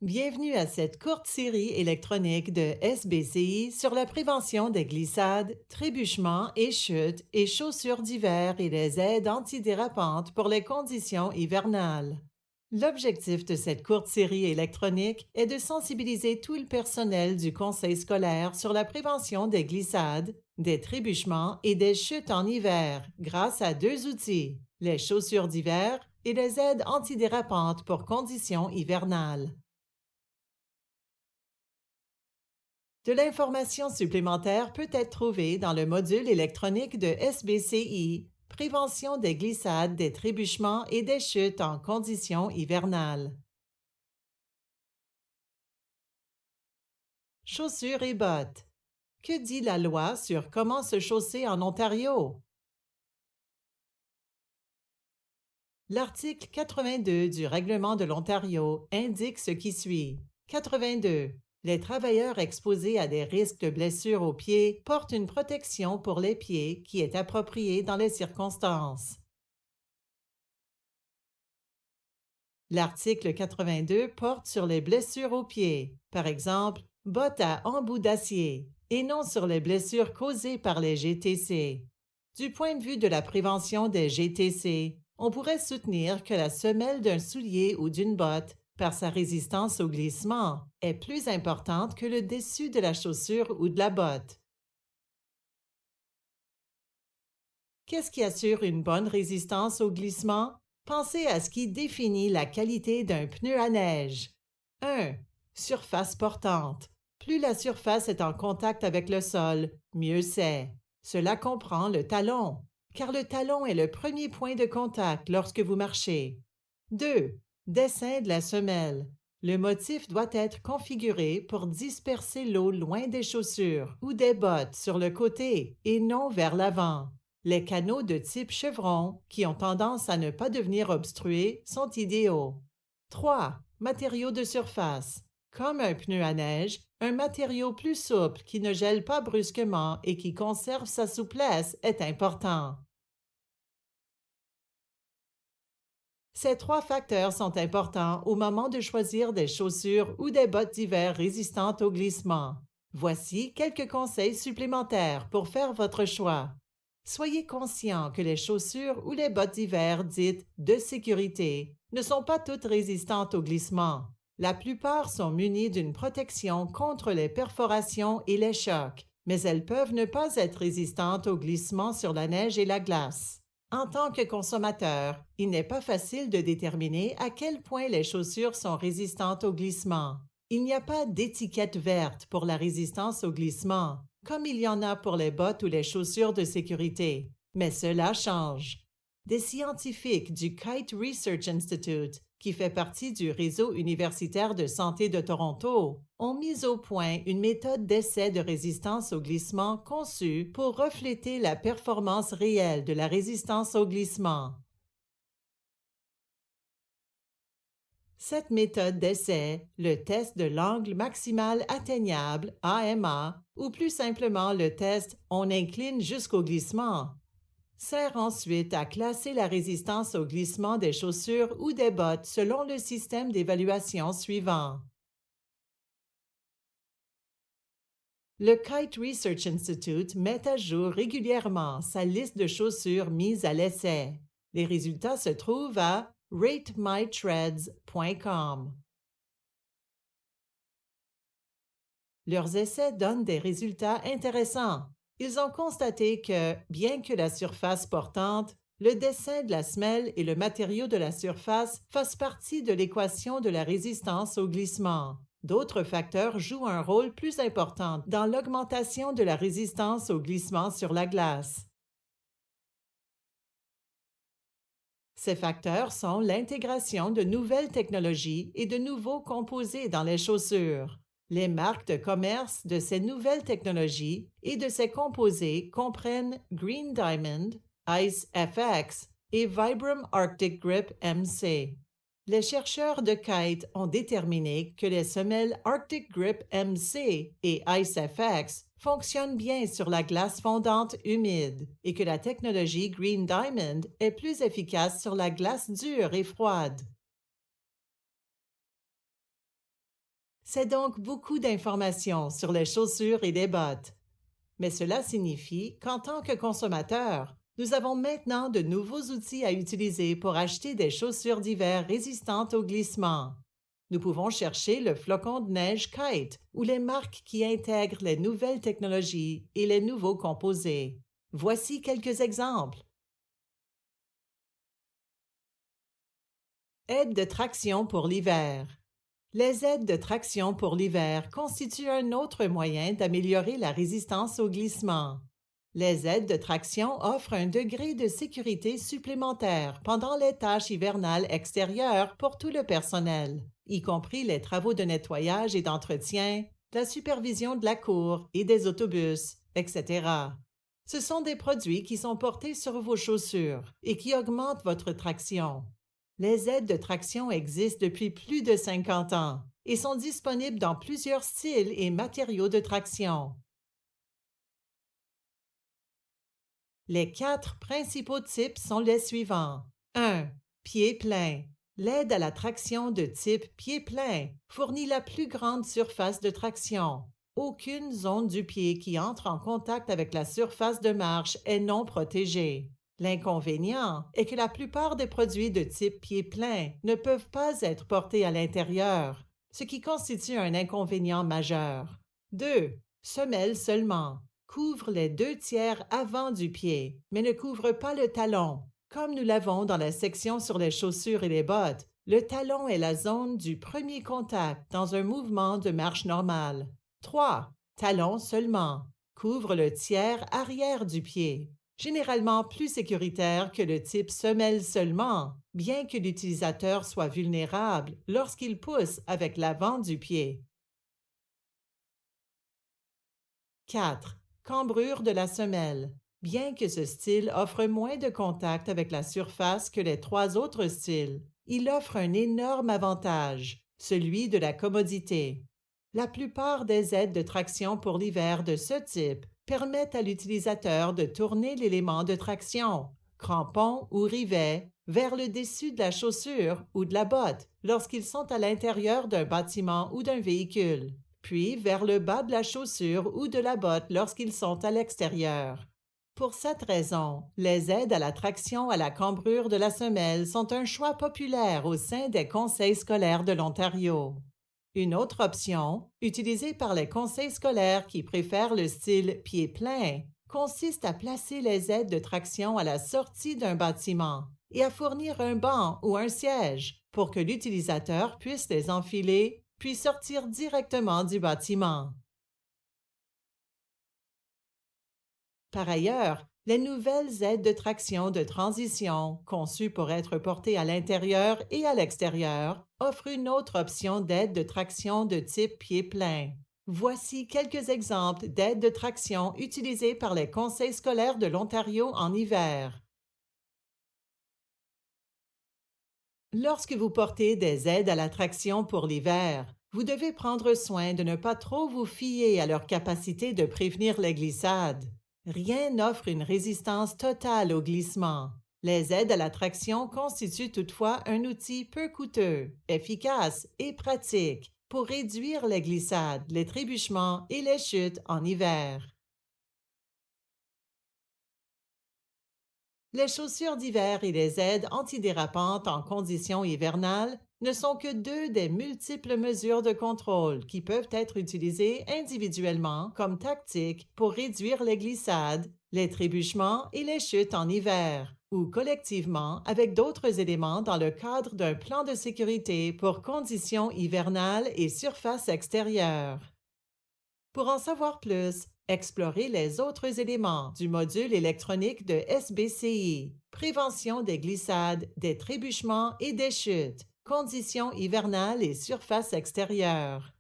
Bienvenue à cette courte série électronique de SBCI sur la prévention des glissades, trébuchements et chutes et chaussures d'hiver et les aides antidérapantes pour les conditions hivernales. L'objectif de cette courte série électronique est de sensibiliser tout le personnel du conseil scolaire sur la prévention des glissades, des trébuchements et des chutes en hiver grâce à deux outils, les chaussures d'hiver et les aides antidérapantes pour conditions hivernales. De l'information supplémentaire peut être trouvée dans le module électronique de SBCI, Prévention des glissades, des trébuchements et des chutes en conditions hivernales. Chaussures et bottes. Que dit la loi sur comment se chausser en Ontario? L'article 82 du Règlement de l'Ontario indique ce qui suit. 82. Les travailleurs exposés à des risques de blessures aux pieds portent une protection pour les pieds qui est appropriée dans les circonstances. L'article 82 porte sur les blessures aux pieds, par exemple, bottes à embout d'acier, et non sur les blessures causées par les GTC. Du point de vue de la prévention des GTC, on pourrait soutenir que la semelle d'un soulier ou d'une botte, par sa résistance au glissement, est plus importante que le dessus de la chaussure ou de la botte. Qu'est-ce qui assure une bonne résistance au glissement? Pensez à ce qui définit la qualité d'un pneu à neige. 1. Surface portante. Plus la surface est en contact avec le sol, mieux c'est. Cela comprend le talon, car le talon est le premier point de contact lorsque vous marchez. 2. Dessin de la semelle. Le motif doit être configuré pour disperser l'eau loin des chaussures ou des bottes sur le côté et non vers l'avant. Les canaux de type chevron, qui ont tendance à ne pas devenir obstrués, sont idéaux. 3. Matériaux de surface. Comme un pneu à neige, un matériau plus souple qui ne gèle pas brusquement et qui conserve sa souplesse est important. Ces trois facteurs sont importants au moment de choisir des chaussures ou des bottes d'hiver résistantes au glissement. Voici quelques conseils supplémentaires pour faire votre choix. Soyez conscient que les chaussures ou les bottes d'hiver dites de sécurité ne sont pas toutes résistantes au glissement. La plupart sont munies d'une protection contre les perforations et les chocs, mais elles peuvent ne pas être résistantes au glissement sur la neige et la glace. En tant que consommateur, il n'est pas facile de déterminer à quel point les chaussures sont résistantes au glissement. Il n'y a pas d'étiquette verte pour la résistance au glissement, comme il y en a pour les bottes ou les chaussures de sécurité. Mais cela change. Des scientifiques du Kite Research Institute, qui fait partie du réseau universitaire de santé de Toronto, ont mis au point une méthode d'essai de résistance au glissement conçue pour refléter la performance réelle de la résistance au glissement. Cette méthode d'essai, le test de l'angle maximal atteignable, AMA, ou plus simplement le test on incline jusqu'au glissement, sert ensuite à classer la résistance au glissement des chaussures ou des bottes selon le système d'évaluation suivant. Le Kite Research Institute met à jour régulièrement sa liste de chaussures mises à l'essai. Les résultats se trouvent à ratemytreads.com. Leurs essais donnent des résultats intéressants. Ils ont constaté que, bien que la surface portante, le dessin de la semelle et le matériau de la surface fassent partie de l'équation de la résistance au glissement. D'autres facteurs jouent un rôle plus important dans l'augmentation de la résistance au glissement sur la glace. Ces facteurs sont l'intégration de nouvelles technologies et de nouveaux composés dans les chaussures. Les marques de commerce de ces nouvelles technologies et de ces composés comprennent Green Diamond, Ice FX et Vibram Arctic Grip MC. Les chercheurs de Kite ont déterminé que les semelles Arctic Grip MC et Ice FX fonctionnent bien sur la glace fondante humide et que la technologie Green Diamond est plus efficace sur la glace dure et froide. C'est donc beaucoup d'informations sur les chaussures et les bottes. Mais cela signifie qu'en tant que consommateur, nous avons maintenant de nouveaux outils à utiliser pour acheter des chaussures d'hiver résistantes au glissement. Nous pouvons chercher le flocon de neige Kite ou les marques qui intègrent les nouvelles technologies et les nouveaux composés. Voici quelques exemples. Aides de traction pour l'hiver. Les aides de traction pour l'hiver constituent un autre moyen d'améliorer la résistance au glissement. Les aides de traction offrent un degré de sécurité supplémentaire pendant les tâches hivernales extérieures pour tout le personnel, y compris les travaux de nettoyage et d'entretien, la supervision de la cour et des autobus, etc. Ce sont des produits qui sont portés sur vos chaussures et qui augmentent votre traction. Les aides de traction existent depuis plus de 50 ans et sont disponibles dans plusieurs styles et matériaux de traction. Les 4 principaux types sont les suivants. 1. Pied plein. L'aide à la traction de type pied plein fournit la plus grande surface de traction. Aucune zone du pied qui entre en contact avec la surface de marche est non protégée. L'inconvénient est que la plupart des produits de type pied plein ne peuvent pas être portés à l'intérieur, ce qui constitue un inconvénient majeur. 2. Semelle seulement. Couvre les 2/3 avant du pied, mais ne couvre pas le talon. Comme nous l'avons dans la section sur les chaussures et les bottes, le talon est la zone du premier contact dans un mouvement de marche normale. 3. Talon seulement. Couvre le tiers arrière du pied. Généralement plus sécuritaire que le type semelle seulement, bien que l'utilisateur soit vulnérable lorsqu'il pousse avec l'avant du pied. 4. Cambrure de la semelle. Bien que ce style offre moins de contact avec la surface que les 3 autres styles, il offre un énorme avantage, celui de la commodité. La plupart des aides de traction pour l'hiver de ce type permettent à l'utilisateur de tourner l'élément de traction, crampon ou rivet, vers le dessus de la chaussure ou de la botte lorsqu'ils sont à l'intérieur d'un bâtiment ou d'un véhicule, puis vers le bas de la chaussure ou de la botte lorsqu'ils sont à l'extérieur. Pour cette raison, les aides à la traction à la cambrure de la semelle sont un choix populaire au sein des conseils scolaires de l'Ontario. Une autre option, utilisée par les conseils scolaires qui préfèrent le style pied plein, consiste à placer les aides de traction à la sortie d'un bâtiment et à fournir un banc ou un siège pour que l'utilisateur puisse les enfiler puis sortir directement du bâtiment. Par ailleurs, les nouvelles aides de traction de transition, conçues pour être portées à l'intérieur et à l'extérieur, offrent une autre option d'aide de traction de type pied plein. Voici quelques exemples d'aides de traction utilisées par les conseils scolaires de l'Ontario en hiver. Lorsque vous portez des aides à la traction pour l'hiver, vous devez prendre soin de ne pas trop vous fier à leur capacité de prévenir les glissades. Rien n'offre une résistance totale au glissement. Les aides à la traction constituent toutefois un outil peu coûteux, efficace et pratique pour réduire les glissades, les trébuchements et les chutes en hiver. Les chaussures d'hiver et les aides antidérapantes en conditions hivernales ne sont que 2 des multiples mesures de contrôle qui peuvent être utilisées individuellement comme tactique pour réduire les glissades, les trébuchements et les chutes en hiver, ou collectivement avec d'autres éléments dans le cadre d'un plan de sécurité pour conditions hivernales et surfaces extérieures. Pour en savoir plus, explorez les autres éléments du module électronique de SBCI, prévention des glissades, des trébuchements et des chutes, conditions hivernales et surfaces extérieures.